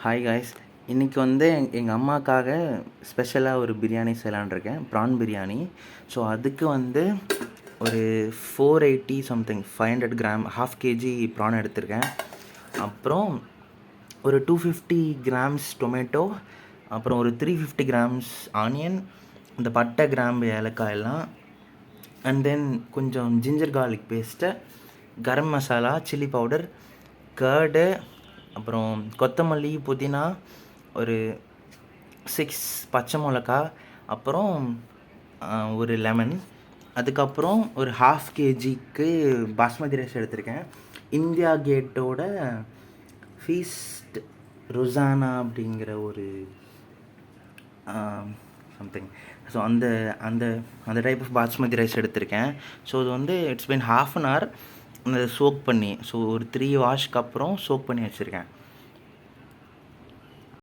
Hi guys. இன்றைக்கி வந்து எங்கள் அம்மாக்காக ஸ்பெஷலாக ஒரு பிரியாணி செய்யலான்னு இருக்கேன், ப்ரான் பிரியாணி. ஸோ அதுக்கு வந்து ஒரு 480 something 500 gram half KG prawn எடுத்திருக்கேன். அப்புறம் ஒரு 250 கிராம்ஸ் டொமேட்டோ, அப்புறம் ஒரு 350 கிராம்ஸ் ஆனியன், இந்த பட்டை கிராம்பு ஏலக்காய் எல்லாம், அண்ட் தென் கொஞ்சம் ginger garlic paste, garam masala, chilli powder, curd, அப்புறம் கொத்தமல்லி, புதினா, ஒரு 6 பச்சை மிளகா, அப்புறம் ஒரு லெமன். அதுக்கப்புறம் ஒரு ஹாஃப் கேஜிக்கு பாஸ்மதி ரைஸ் எடுத்திருக்கேன். இந்தியா கேட்டோட ஃபீஸ்ட் ரொசானா அப்படிங்கிற ஒரு சம்திங். ஸோ அந்த அந்த அந்த டைப் ஆஃப் பாஸ்மதி ரைஸ் எடுத்திருக்கேன். ஸோ இது வந்து it's been ½ an hour soak பண்ணி, ஸோ ஒரு 3 வாஷ்க்கு அப்புறம் சோக் பண்ணி வச்சுருக்கேன்.